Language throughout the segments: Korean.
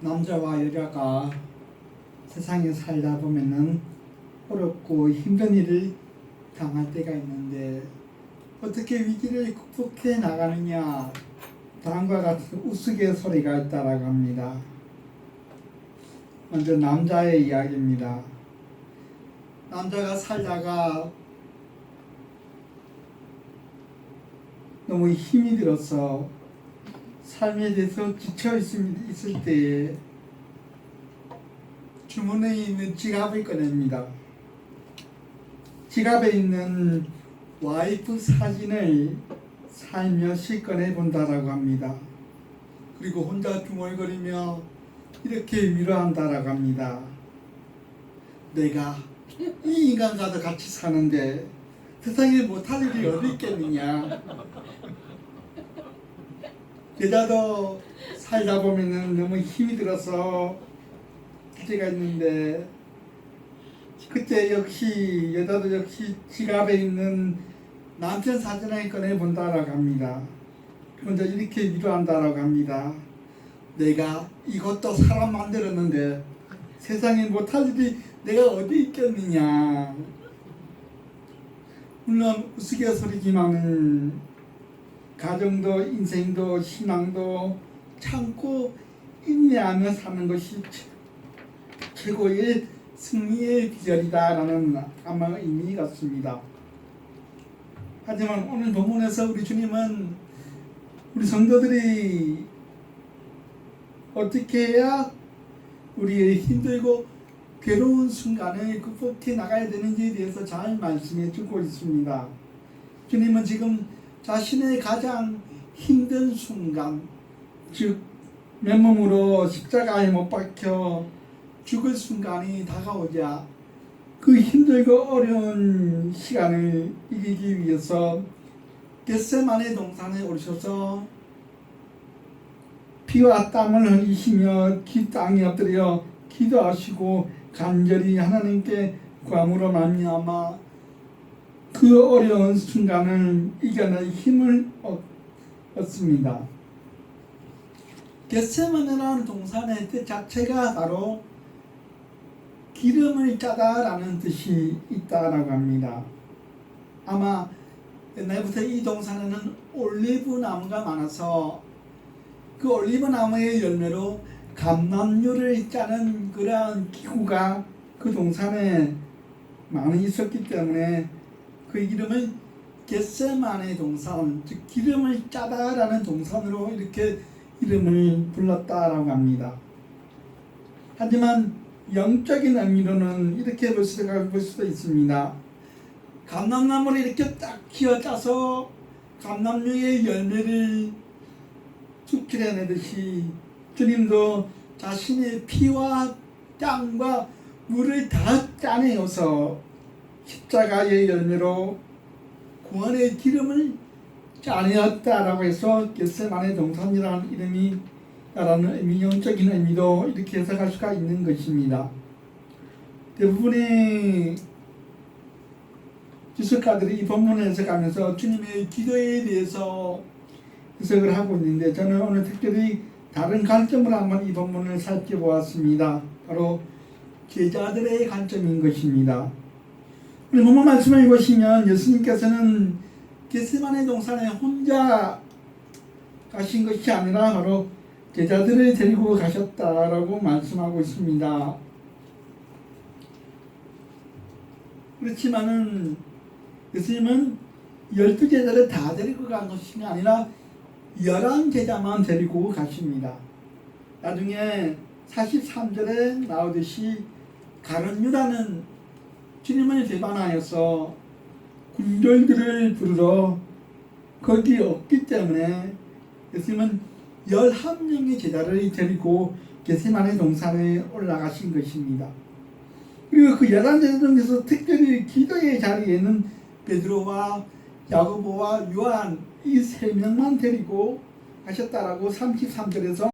남자와 여자가 세상에 살다 보면은 어렵고 힘든 일을 당할 때가 있는데 어떻게 위기를 극복해 나가느냐, 다음과 같은 우스갯소리가 있다라고 합니다. 먼저 남자의 이야기입니다. 남자가 살다가 너무 힘이 들어서 삶에 대해서 지쳐 있을 때에 주머니에 있는 지갑을 꺼냅니다. 지갑에 있는 와이프 사진을 살며시 꺼내본다라고 합니다. 그리고 혼자 중얼거리며 이렇게 위로한다라고 합니다. 내가 이 인간과도 같이 사는데 세상에 못할 일이 어디 있겠느냐. 여자도 살다 보면은 너무 힘이 들어서 문제가 있는데 그때 역시 여자도 역시 지갑에 있는 남편 사진을 꺼내 본다라고 합니다. 먼저 이렇게 위로한다라고 합니다. 내가 이것도 사람 만들었는데 세상에 못할 일이 내가 어디 있겠느냐. 물론 우스갯소리지만은 가정도 인생도 신앙도 참고 인내하며 사는 것이 최고의 승리의 비결이다라는 아마 의미 같습니다. 하지만 오늘 본문에서 우리 주님은 우리 성도들이 어떻게 해야 우리의 힘들고 괴로운 순간을 극복해 나가야 되는지에 대해서 잘 말씀해 주고 있습니다. 주님은 지금 자신의 가장 힘든 순간, 즉 맨몸으로 십자가에 못 박혀 죽을 순간이 다가오자 그 힘들고 어려운 시간을 이기기 위해서 겟세마네 동산에 오셔서 피와 땀을 흘리시며 땅에 엎드려 기도하시고 간절히 하나님께 구함으로 말미암아 그 어려운 순간을 이겨낼 힘을 얻습니다. 겟세마네라는 동산의 뜻 자체가 바로 기름을 짜다라는 뜻이 있다라고 합니다. 아마 옛날부터 이 동산에는 올리브 나무가 많아서 그 올리브 나무의 열매로 감람유를 짜는 그러한 기구가 그 동산에 많이 있었기 때문에 그 이름을 겟세마네 동산, 즉 기름을 짜다라는 동산으로 이렇게 이름을 불렀다라고 합니다. 하지만 영적인 의미로는 이렇게 볼 수도 있습니다. 감람나무를 이렇게 딱 키워짜서 감람유의 열매를 축출해내듯이 주님도 자신의 피와 땀과 물을 다 짜내어서 십자가의 열매로 구원의 기름을 짜내었다라고 해서 겟세마네 동산이라는 이름이 라는 의미, 영적인 의미도 이렇게 해석할 수가 있는 것입니다. 대부분의 주석가들이 이 본문을 해석하면서 주님의 기도에 대해서 해석을 하고 있는데 저는 오늘 특별히 다른 관점으로 한번 이 본문을 살펴보았습니다. 바로 제자들의 관점인 것입니다. 우리 본문 말씀을 보시면 예수님께서는 겟세마네 동산에 혼자 가신 것이 아니라 바로 제자들을 데리고 가셨다라고 말씀하고 있습니다. 그렇지만은 예수님은 12제자를 다 데리고 간 것이 아니라 11제자만 데리고 가십니다. 나중에 43절에 나오듯이 가룟 유다는 주님을 배반하여서 군졸들을 부르러 거기 없기 때문에 예수님은 11명의 제자를 데리고 겟세마네 동산에 올라가신 것입니다. 그리고 그 11제자 중에서 특별히 기도의 자리에는 베드로와 야고보와 요한 이 3명만 데리고 가셨다라고 33절에서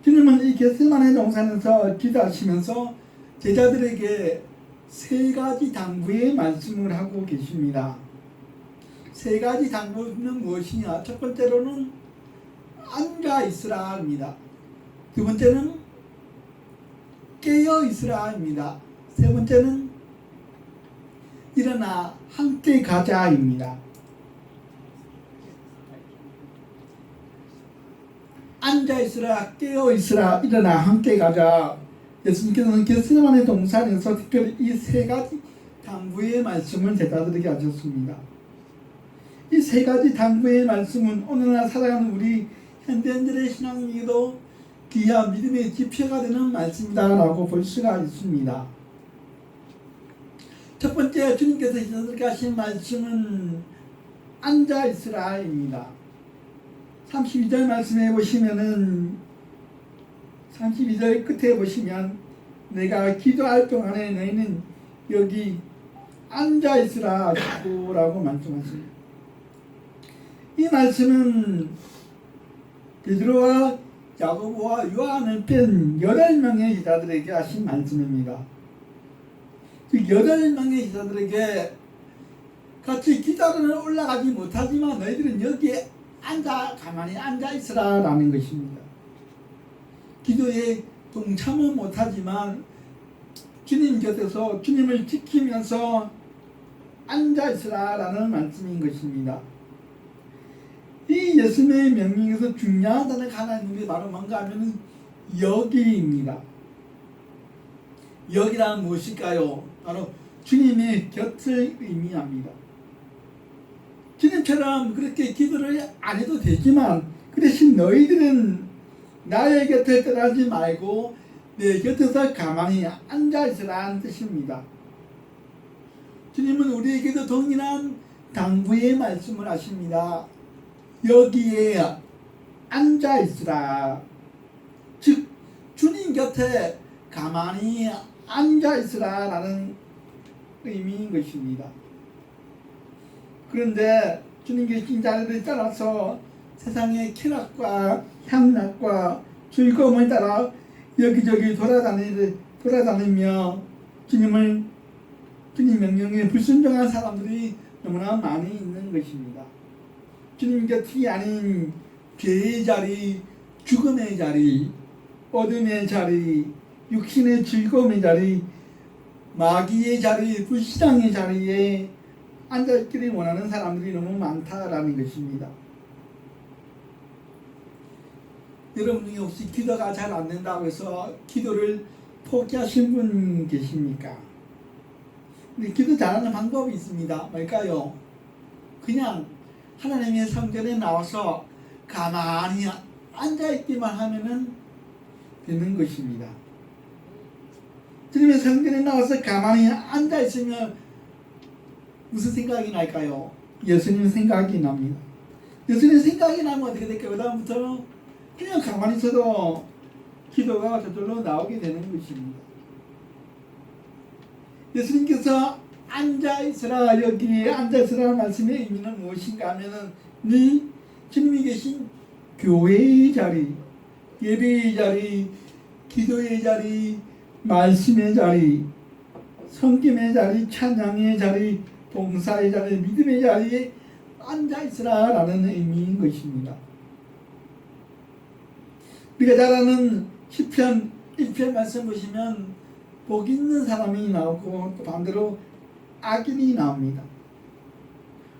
주님은 이 겟세마네 동산에서 기도하시면서 제자들에게 3가지 당부의 말씀을 하고 계십니다. 3가지 당부는 무엇이냐? 첫 번째로는 앉아 있으라입니다. 두 번째는 깨어 있으라입니다. 세 번째는 일어나 함께 가자입니다. 앉아 있으라, 깨어 있으라, 일어나 함께 가자. 예수님께서는 겟세마네 동산에서 특별히 이 세 가지 당부의 말씀을 제자들에게 하셨습니다. 이 세 가지 당부의 말씀은 오늘날 살아가는 우리 현대인들의 신앙에도 귀한 믿음의 지표가 되는 말씀이다라고 볼 수가 있습니다. 첫 번째, 주님께서 제자들에게 하신 말씀은 앉아 있으라입니다. 32절 말씀에 보시면은 32절 끝에 보시면 내가 기도할 동안에 너희는 여기 앉아 있으라 라고 말씀하십니다. 이 말씀은 베드로와 야고보와 요한을 뺀 8명의 제자들에게 하신 말씀입니다. 그 8명의 제자들에게 같이 기도는 올라가지 못하지만 너희들은 여기에 가만히 앉아 있으라 라는 것입니다. 기도에 동참은 못하지만 주님 곁에서 주님을 지키면서 앉아 있으라 라는 말씀인 것입니다. 이 예수님의 명령에서 중요한 단어가 하나 있는데 바로 뭔가 하면 여기입니다. 여기란 무엇일까요? 바로 주님의 곁을 의미합니다. 주님처럼 그렇게 기도를 안 해도 되지만 그 대신 너희들은 나의 곁을 떠나지 말고 내 곁에서 가만히 앉아있으라는 뜻입니다. 주님은 우리에게도 동일한 당부의 말씀을 하십니다. 여기에 앉아있으라. 즉 주님 곁에 가만히 앉아있으라 라는 의미인 것입니다. 그런데 주님께 자리를 따라서 세상의 쾌락과 향락과 즐거움을 따라 여기저기 돌아다니며 주님 명령에 불순종한 사람들이 너무나 많이 있는 것입니다. 주님 곁이 아닌 죄의 자리, 죽음의 자리, 어둠의 자리, 육신의 즐거움의 자리, 마귀의 자리, 불신앙의 자리에 앉아있기를 원하는 사람들이 너무 많다라는 것입니다. 여러분 중에 혹시 기도가 잘 안 된다고 해서 기도를 포기하신 분 계십니까? 근데 기도 잘하는 방법이 있습니다. 뭘까요? 그냥 하나님의 성전에 나와서 가만히 앉아있기만 하면은 되는 것입니다. 주님의 성전에 나와서 가만히 앉아있으면 무슨 생각이 날까요? 예수님 생각이 납니다. 예수님 생각이 나면 어떻게 될까요? 그 다음부터는 그냥 가만히 있어도 기도가 저절로 나오게 되는 것입니다. 예수님께서 앉아있으라, 여기에 앉아있으라 말씀의 의미는 무엇인가 하면은 주님이 계신 교회의 자리, 예배의 자리, 기도의 자리, 말씀의 자리, 섬김의 자리, 찬양의 자리, 봉사의 자리, 믿음의 자리에 앉아있으라 라는 의미인 것입니다. 우리가 잘 아는 시편 1편 말씀 보시면 복 있는 사람이 나오고 또 반대로 악인이 나옵니다.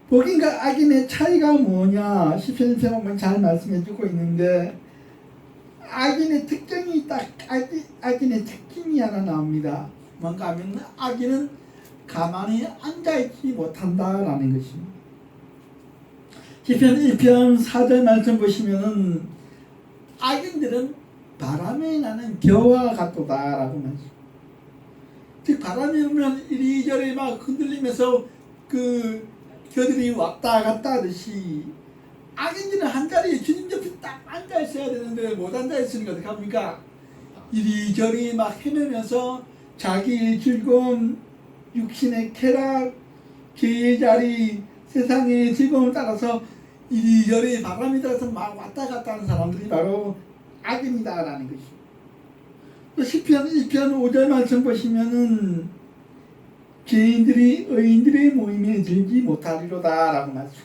복인과 악인의 차이가 뭐냐 시편 1편 보면 잘 말씀해주고 있는데 악인의 특징이 딱 악인의 특징이 하나 나옵니다. 뭔가 하면 악인은 가만히 앉아있지 못한다라는 것입니다. 시편 1편 4절 말씀 보시면은 악인들은 바람에 나는 겨와 같도다라고 말씀. 즉 바람이 불면 이리저리 막 흔들리면서 그 겨들이 왔다 갔다 하듯이 악인들은 한자리에 주님 옆에 딱 앉아 있어야 되는데 못 앉아 있으니까 어떻게 합니까? 이리저리 막 헤매면서 자기의 즐거움, 육신의 쾌락, 죄의 자리, 세상의 즐거움을 따라서 이리저리 바람이 들어서 막 왔다 갔다 하는 사람들이 바로 악인이다라는 것입니다. 또 시편 1편 5절 말씀 보시면은 죄인들이 의인들의 모임에 들지 못하리로다 라고 말씀.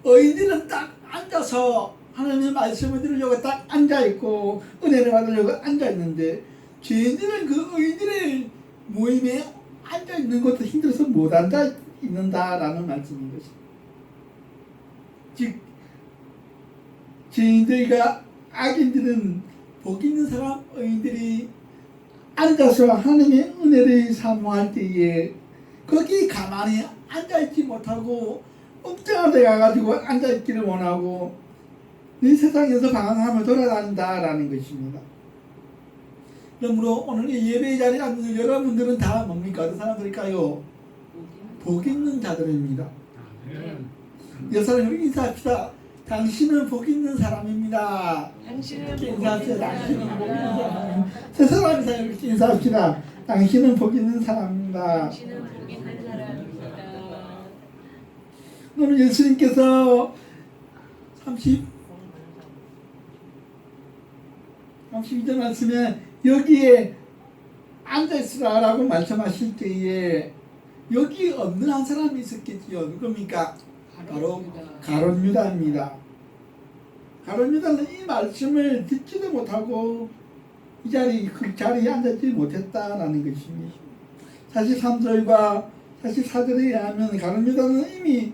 의인들은 딱 앉아서 하나님의 말씀을 들으려고 딱 앉아있고 은혜를 받으려고 앉아있는데 죄인들은 그 의인들의 모임에 앉아있는 것도 힘들어서 못 앉아있는다라는 말씀인 것입니다. 즉 죄인들과 악인들은 복 있는 사람 의인들이 앉아서 하나님의 은혜를 사모할 때에 거기 가만히 앉아있지 못하고 옥장한 데 가가지고 앉아있기를 원하고 이 세상에서 방황하며 돌아다닌다라는 것입니다. 그러므로 오늘 이 예배의 자리에 앉은 여러분들은 다 뭡니까? 어떤 사람들일까요? 복 있는 자들입니다. 여사님 인사합시다. 당신은 복 있는 사람입니다. 인사합시다. 당신은 복 있는 사람입니다. 세 사람이서 이렇게 인사합시다. 당신은 복 있는 사람입니다. 당신은 복 있는 사람입니다. 오늘 예수님께서 32절 말씀에 여기에 앉아있으라라고 말씀하실 때에 여기 없는 한 사람이 있었겠지요. 누굽니까? 바로 가룟 유다입니다. 가룟 유다는 이 말씀을 듣지도 못하고 그 자리에 앉았지 못했다라는 것입니다. 43절과 44절에 의하면 가룟 유다는 이미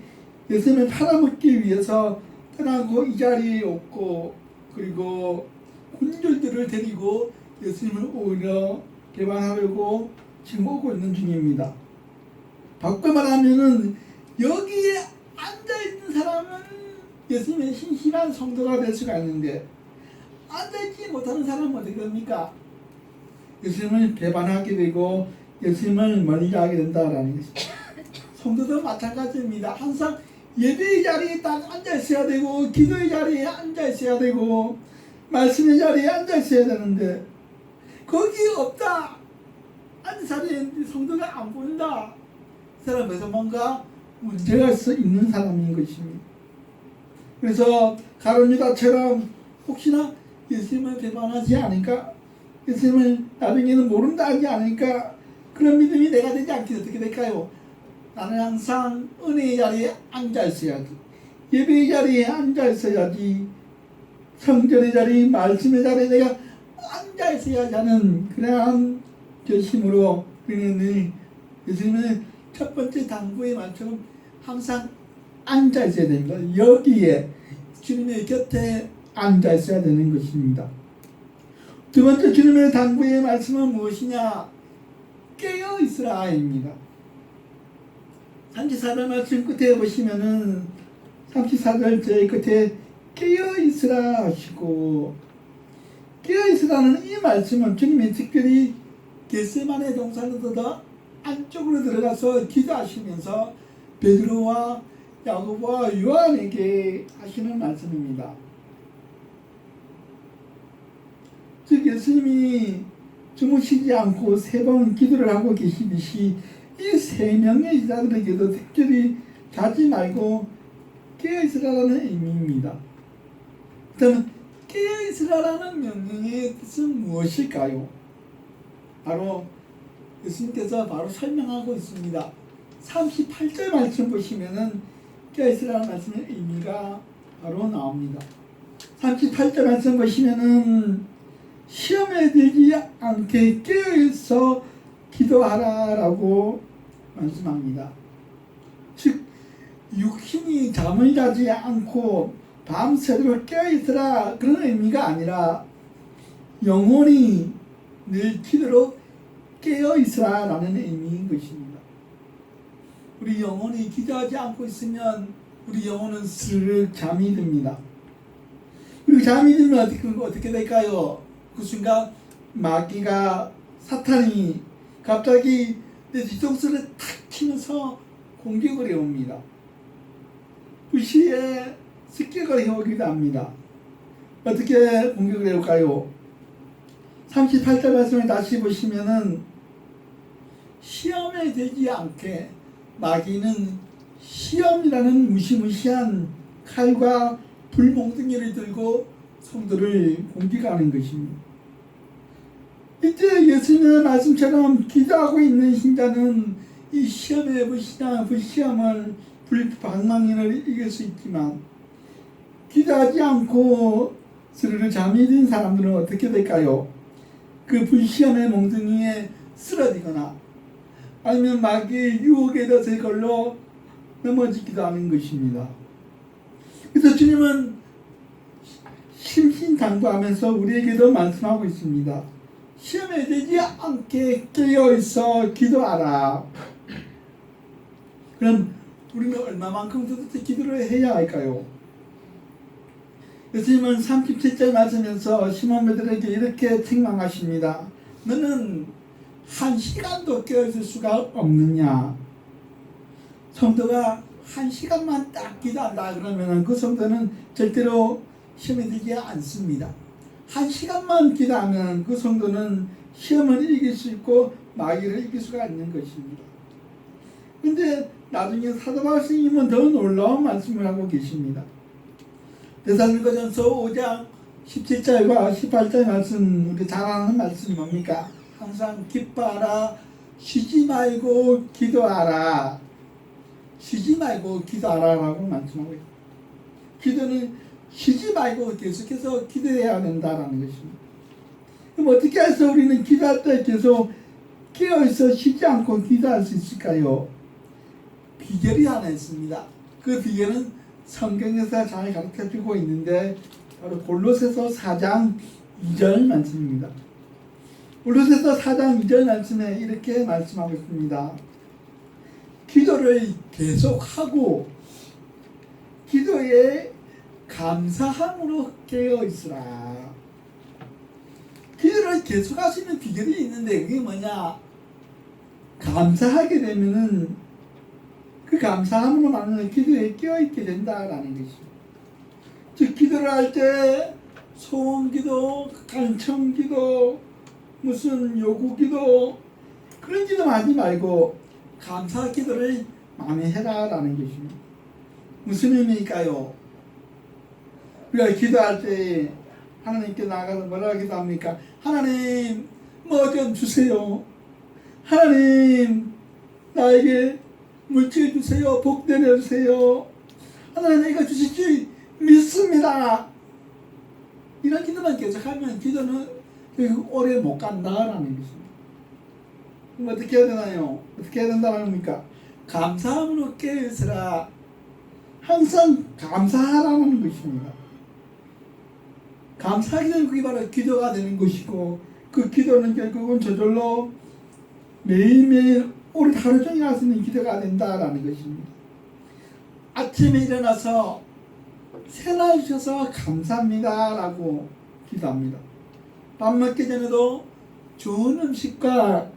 예수님을 팔아먹기 위해서 떠나고 이 자리에 없고 그리고 군졸들을 데리고 예수님을 오히려 개방하려고 지금 오고 있는 중입니다. 바꿔 말하면은 여기에 앉아있는 사람은 예수님의 신실한 성도가 될 수가 있는데 앉아있지 못하는 사람은 어떻게 됩니까? 예수님을 배반하게 되고 예수님을 멀리하게 된다라는 것입니다. 성도도 마찬가지입니다. 항상 예배의 자리에 딱 앉아있어야 되고 기도의 자리에 앉아있어야 되고 말씀의 자리에 앉아있어야 되는데 거기 없다. 앉은 자리에 성도가 안 보인다. 그 사람에서 뭔가 문제가 있는 사람인 것입니다. 그래서 가룟 유다처럼 혹시나 예수님을 배반하지 않을까? 예수님을 나중에는 모른다 하지 않을까? 그런 믿음이 내가 되지 않게 어떻게 될까요? 나는 항상 은혜의 자리에 앉아 있어야지. 예배의 자리에 앉아 있어야지. 성전의 자리, 말씀의 자리에 내가 앉아 있어야지 하는 그러한 결심으로 우리는 예수님의 첫 번째 당부의 말처럼 항상 앉아 있어야 됩니다. 여기에 주님의 곁에 앉아 있어야 되는 것입니다. 두 번째 주님의 당부의 말씀은 무엇이냐? 깨어 있으라입니다. 34절 말씀 끝에 보시면은 34절 제일 끝에 깨어 있으라 하시고 깨어 있으라는 이 말씀은 주님이 특별히 겟세마네 동산에서 안쪽으로 들어가서 기도하시면서 베드로와 야고보와 요한에게 하시는 말씀입니다. 즉 예수님이 주무시지 않고 세 번 기도를 하고 계시듯이 이 세 명의 제자들에게도 특별히 자지 말고 깨어있으라는 의미입니다. 그렇다면 깨어있으라는 명령의 뜻은 무엇일까요? 바로 예수님께서 바로 설명하고 있습니다. 38절 말씀 보시면은 깨어있으라는 말씀의 의미가 바로 나옵니다. 38절 말씀 보시면은 시험에 들지 않게 깨어있어 기도하라라고 말씀합니다. 즉 육신이 잠을 자지 않고 밤새도록 깨어있으라 그런 의미가 아니라 영혼이 늘 기도로 깨어있으라라는 의미인 것입니다. 우리 영혼이 기도하지 않고 있으면 우리 영혼은 스르륵 잠이 듭니다. 그리고 잠이 들면 어떻게 될까요? 그 순간 마귀가 사탄이 갑자기 내 뒤통수를 탁 치면서 공격을 해옵니다. 그 시에 습격을 해오기도 합니다. 어떻게 공격을 해올까요? 38절 말씀을 다시 보시면은 시험에 들지 않게 마귀는 시험이라는 무시무시한 칼과 불몽둥이를 들고 성도를 공격하는 것입니다. 이제 예수님의 말씀처럼 기도하고 있는 신자는 이 시험의 불시험을 불방망이를 이길 수 있지만 기도하지 않고 스르르 잠이 든 사람들은 어떻게 될까요? 그 불시험의 몽둥이에 쓰러지거나 아니면 마귀의 유혹에 덫에 걸려 넘어지기도 하는 것입니다. 그래서 주님은 심신당부하면서 우리에게도 말씀하고 있습니다. 시험에 들지 않게 깨어있어 기도하라. 그럼 우리는 얼마만큼 도대체 기도를 해야 할까요? 예수님은 37절 말씀에서 시몬 베드로에게 이렇게 책망하십니다. 너는 1시간도 깨어있을 수가 없느냐? 성도가 1시간만 딱 기도한다 그러면 그 성도는 절대로 시험에 들지 않습니다. 1시간만 기도하면 그 성도는 시험을 이길 수 있고 마귀를 이길 수가 있는 것입니다. 근데 나중에 사도 바울 스님은 더 놀라운 말씀을 하고 계십니다. 데살로니가전서 5장 17절과 18절 말씀, 우리 잘 아는 말씀이 뭡니까? 항상 기뻐하라, 쉬지 말고 기도하라. 쉬지 말고 기도하라라고 말씀하고 있습니다. 기도는 쉬지 말고 계속해서 기도해야 된다라는 것입니다. 그럼 어떻게 해서 우리는 기도할 때 계속 깨어있어 쉬지 않고 기도할 수 있을까요? 비결이 하나 있습니다. 그 비결은 성경에서 잘 가르쳐주고 있는데 바로 골로새서 4장 2절 말씀입니다. 골로새서 4장 2절 말씀에 이렇게 말씀하고 있습니다. 기도를 계속하고 기도에 감사함으로 깨어있으라. 기도를 계속하시는 비결이 있는데 그게 뭐냐? 감사하게 되면은 그 감사함으로 말하는 기도에 깨어있게 된다라는 것입니다. 즉 기도를 할 때 소원기도, 간청기도, 무슨 요구기도 그런 기도 하지 말고 감사 기도를 많이 해라라는 것입니다. 무슨 의미일까요? 우리가 기도할 때 하나님께 나가서 뭐라고 기도합니까? 하나님 뭐 좀 주세요. 하나님 나에게 물질 주세요. 복 내려주세요. 하나님 이거 주실 줄 믿습니다. 이런 기도만 계속하면 기도는 오래 못 간다라는 것입니다. 그럼 어떻게 해야 되나요? 어떻게 해야 된다는 겁니까? 감사함으로 깨어있으라. 항상 감사하라는 것입니다. 감사하게 되면 그게 바로 기도가 되는 것이고 그 기도는 결국은 저절로 매일매일 오늘 하루 종일 할 수 있는 기도가 된다라는 것입니다. 아침에 일어나서 새날 주셔서 감사합니다 라고 기도합니다. 밥 먹기 전에도 좋은 음식과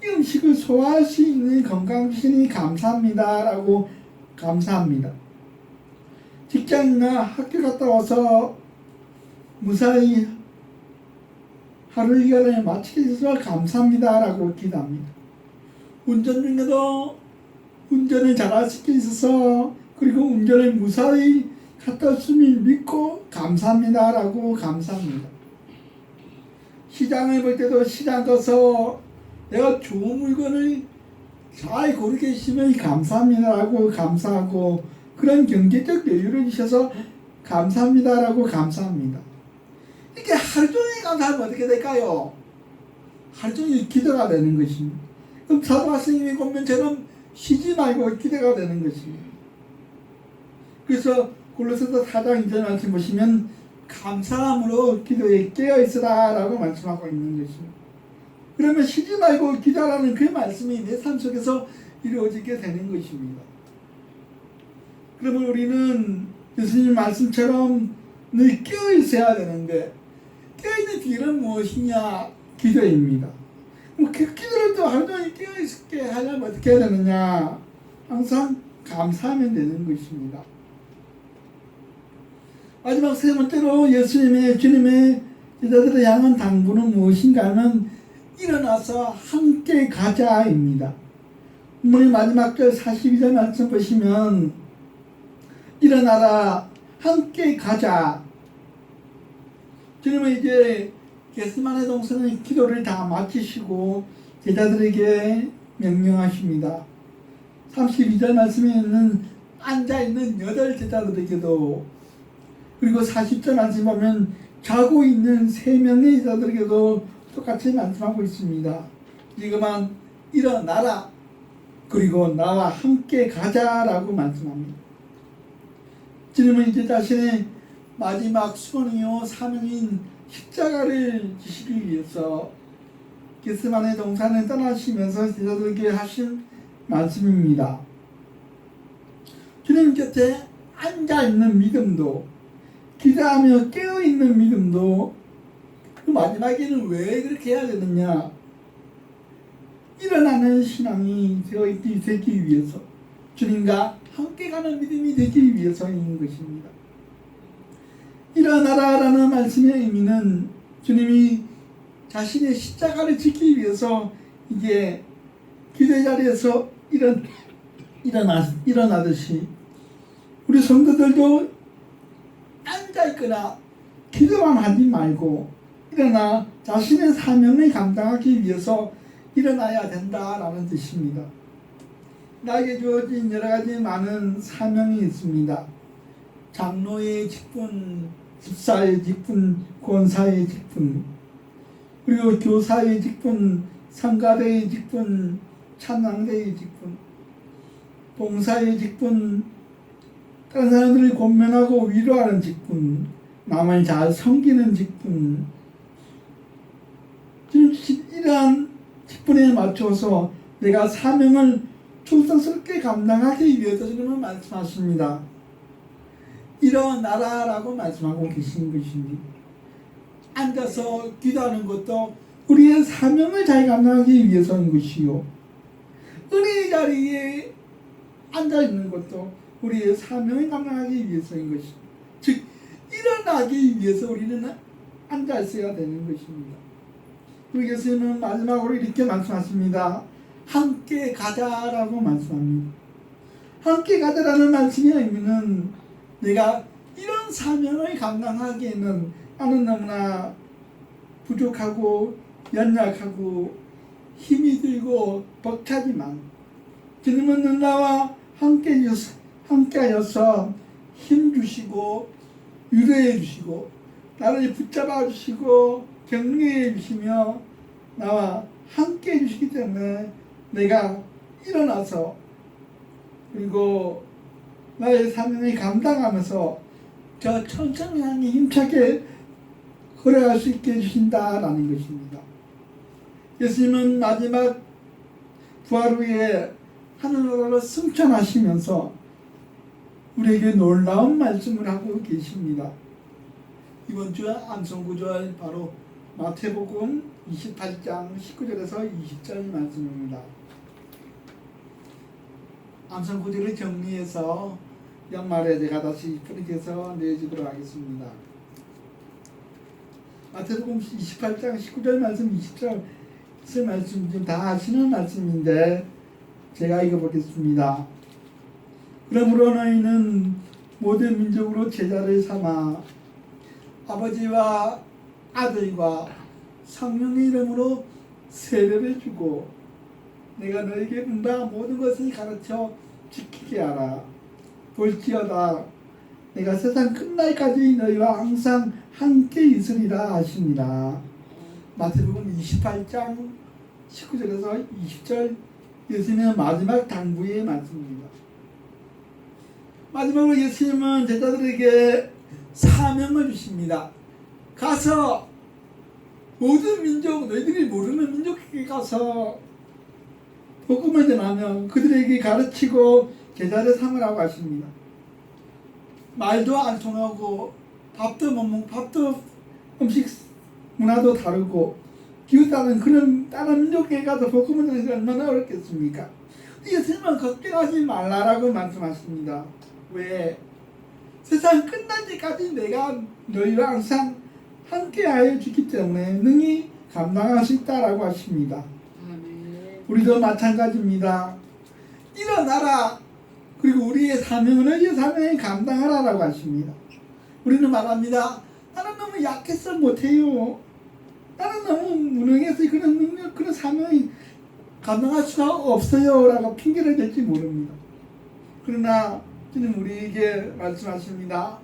이 음식을 소화할 수 있는 건강 주시니 감사합니다 라고 감사합니다. 직장이나 학교 갔다 와서 무사히 하루 일과를 마치게 해주셔서 감사합니다 라고 기도합니다. 운전 중에도 운전을 잘할 수 있어서 그리고 운전을 무사히 갔다 왔음을 믿고 감사합니다 라고 감사합니다. 시장을 볼 때도 시장 가서 내가 좋은 물건을 잘 고르게 해주시면 감사합니다 라고 감사하고 그런 경제적 여유를 주셔서 감사합니다 라고 감사합니다. 이렇게 하루 종일 감사하면 어떻게 될까요? 하루 종일 기도가 되는 것입니다. 그럼 사도 스님의 권면처럼 쉬지 말고 기도가 되는 것입니다. 그래서 골로새서 4장 2절 말씀 보시면 감사함으로 기도에 깨어있으라 라고 말씀하고 있는 것입니다. 그러면 쉬지 말고 기도하라는 그 말씀이 내 삶 속에서 이루어지게 되는 것입니다. 그러면 우리는 예수님 말씀처럼 늘 깨어있어야 되는데 깨어있는 비결은 무엇이냐? 기도입니다. 그 기도를 또 하루 종일 깨어있게 하려면 어떻게 해야 되느냐? 항상 감사하면 되는 것입니다. 마지막 세 번째로 예수님의 주님의 제자들을 향한 당부는 무엇인가 하면 일어나서 함께 가자입니다. 본문의 마지막 절 42절 말씀 보시면 일어나라 함께 가자. 주님은 이제 겟세마네 동산의 기도를 다 마치시고 제자들에게 명령하십니다. 32절 말씀에 있는 앉아있는 8 제자들에게도 그리고 40절 말씀 보면 자고 있는 세 명의 여자들에게도 똑같이 말씀하고 있습니다. 지금은 일어나라, 그리고 나와 함께 가자라고 말씀합니다. 주님은 이제 자신의 마지막 수건이요 사명인 십자가를 지시기 위해서 겟세마네 동산을 떠나시면서 제자들에게 하신 말씀입니다. 주님 곁에 앉아있는 믿음도, 기도하며 깨어있는 믿음도 그 마지막에는 왜 그렇게 해야 되느냐? 일어나는 신앙이 되기 위해서, 주님과 함께 가는 믿음이 되기 위해서인 것입니다. 일어나라라는 말씀의 의미는 주님이 자신의 십자가를 지키기 위해서 이게 기도의 자리에서 일어나듯이 우리 성도들도 앉아있거나 기도만 하지 말고 일어나 자신의 사명을 감당하기 위해서 일어나야 된다라는 뜻입니다. 나에게 주어진 여러 가지 많은 사명이 있습니다. 장로의 직분, 집사의 직분, 권사의 직분, 그리고 교사의 직분, 성가대의 직분, 찬양대의 직분, 봉사의 직분, 다른 사람들을 권면하고 위로하는 직분, 남을 잘 섬기는 직분, 이러한 직분에 맞춰서 내가 사명을 충성스럽게 감당하기 위해서 주님은 말씀하십니다. 일어나라라고 말씀하고 계신 것입니다. 앉아서 기도하는 것도 우리의 사명을 잘 감당하기 위해서인 것이요, 은혜의 자리에 앉아있는 것도 우리의 사명을 감당하기 위해서인 것입니다. 즉 일어나기 위해서 우리는 앉아있어야 되는 것입니다. 우리 예수님은 마지막으로 이렇게 말씀하십니다. 함께 가자라고 말씀합니다. 함께 가자라는 말씀의 의미는 내가 이런 사명을 감당하기에는 나는 너무나 부족하고 연약하고 힘이 들고 벅차지만 주님은 나와 함께하여서 힘 주시고 위로해 주시고 나를 붙잡아 주시고 격려해 주시며 나와 함께 해 주시기 때문에 내가 일어나서 그리고 나의 사명을 감당하면서 저 천천히 향해 힘차게 걸어갈 수 있게 해주신다라는 것입니다. 예수님은 마지막 부활 후에 하늘나라로 승천하시면서 우리에게 놀라운 말씀을 하고 계십니다. 이번 주 암송구절 바로 마태복음 28장 19절에서 20절 말씀입니다. 암송구절을 정리해서 연말에 제가 다시 프린트해서 내주도록 하겠습니다. 마태복음 28장 19절 말씀, 20절 말씀 좀 다 아시는 말씀인데 제가 읽어보겠습니다. 그러므로 너희는 모든 민족으로 제자를 삼아 아버지와 아들과 성령의 이름으로 세례를 주고 내가 너희에게 본 바 모든 것을 가르쳐 지키게 하라. 볼지어다 내가 세상 끝날까지 너희와 항상 함께 있으리라 하시니라. 마태복음 28장 19절에서 20절 예수님의 마지막 당부의 말씀입니다. 마지막으로 예수님은 제자들에게 사명을 주십니다. 가서 모든 민족, 너희들이 모르는 민족에게 가서 복음을 전하며 그들에게 가르치고 제자를 삼으라고 하십니다. 말도 안 통하고 밥도 못 먹고 밥도 음식 문화도 다르고 기웃다는 그런 다른 민족에 가서 복음을 전하기 얼마나 어렵겠습니까? 예수님은 걱정하지 말라라고 말씀하십니다. 왜? 세상 끝날 때까지 내가 너희와 항상 함께하여 주기 때문에 능히 감당할 수 있다라고 하십니다. 우리도 마찬가지입니다. 일어나라. 그리고 우리의 사명은 너희의 사명을 감당하라라고 하십니다. 우리는 말합니다. 나는 너무 약해서 못해요. 나는 너무 무능해서 그런 능력, 그런 사명이 감당할 수가 없어요 라고 핑계를 댈지 모릅니다. 그러나 주님 우리에게 말씀하십니다.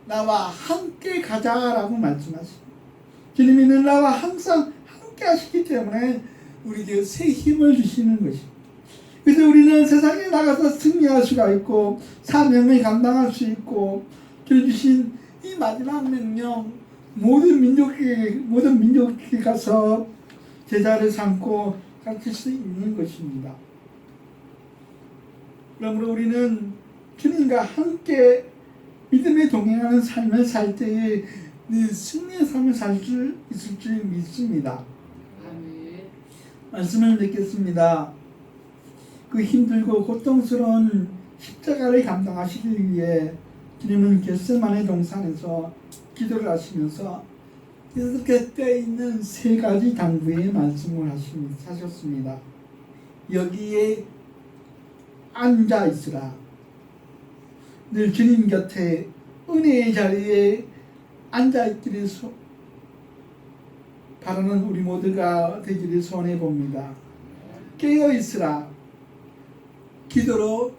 나와 함께 가자라고 말씀하십니다. 주님이 늘 나와 항상 함께 하시기 때문에 우리에게 새 힘을 주시는 것입니다. 그래서 우리는 세상에 나가서 승리할 수가 있고 사명을 감당할 수 있고 주님 주신 이 마지막 명령 모든 민족에게 가서 제자를 삼고 가르칠 수 있는 것입니다. 그러므로 우리는 주님과 함께 믿음에 동행하는 삶을 살 때에 승리의 삶을 살 수 있을 줄 믿습니다. 말씀을 듣겠습니다. 그 힘들고 고통스러운 십자가를 감당하시기 위해 주님은 겟세마네 동산에서 기도를 하시면서 이렇게 떼있는 세 가지 당부의 말씀을 하셨습니다. 여기에 앉아 있으라. 늘 주님 곁에 은혜의 자리에 앉아 있기를 바라는 우리 모두가 되기를 소원해 봅니다. 깨어 있으라. 기도로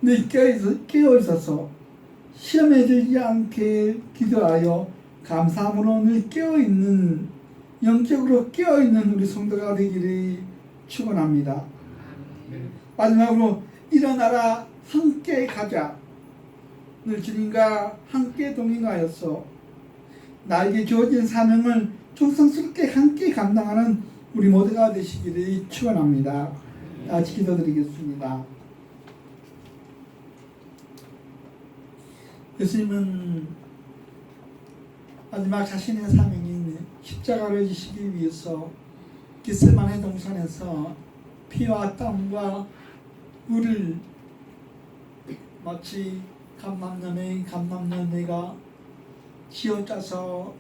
늘 깨어 있어서 시험에 들지 않게 기도하여 감사함으로 늘 깨어 있는 영적으로 깨어 있는 우리 성도가 되기를 축원합니다. 마지막으로 일어나라 함께 가자. 늘 주님과 함께 동행하여서 나에게 주어진 사명을 충성스럽게 함께 감당하는 우리 모두가 되시기를 축원합니다. 같이 기도드리겠습니다. 예수님은 마지막 자신의 사명인 십자가를 지시기 위해서 겟세마네 동산에서 피와 땀과 물을 마치 감남녀가 쥐어짜서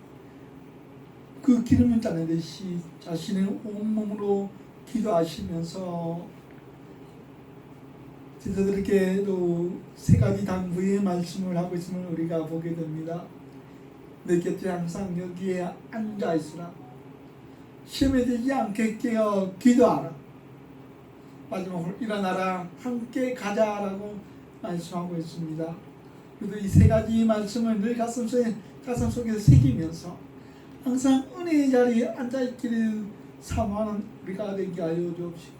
그 기름을 짜내듯이 자신의 온몸으로 기도하시면서 제자들에게도 세 가지 당부의 말씀을 하고 있음을 우리가 보게 됩니다. 내 곁에 항상 여기에 앉아 있으라. 시험에 들지 않게 깨어 기도하라. 마지막으로 일어나라 함께 가자라고 말씀하고 있습니다. 그래도 이 세 가지 말씀을 늘 가슴속에 새기면서 항상 은혜의 자리에 앉아있기를 사모하는 우리가 되게 하여 주옵시고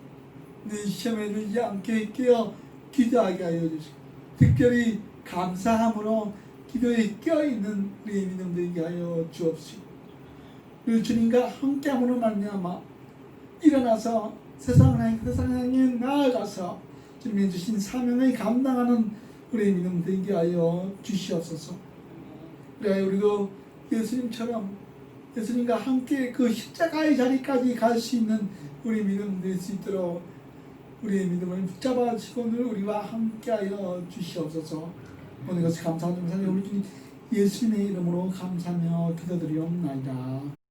늘 시험에 들지 않게 깨어 기도하게 하여 주시고 특별히 감사함으로 기도에 깨어있는 우리의 믿음 되게 하여 주옵시고 그 주님과 함께함으로 말미암아 일어나서 세상을 향해 나아가서 주님이 주신 사명을 감당하는 우리의 믿음 되게 하여 주시옵소서. 그래 우리도 예수님처럼 예수님과 함께 그 십자가의 자리까지 갈 수 있는 우리 믿음 될 수 있도록 우리의 믿음을 붙잡아 주시고 늘 우리와 함께하여 주시옵소서. 오늘 것이 감사하며 우리 주님 예수님의 이름으로 감사하며 기도드리옵나이다.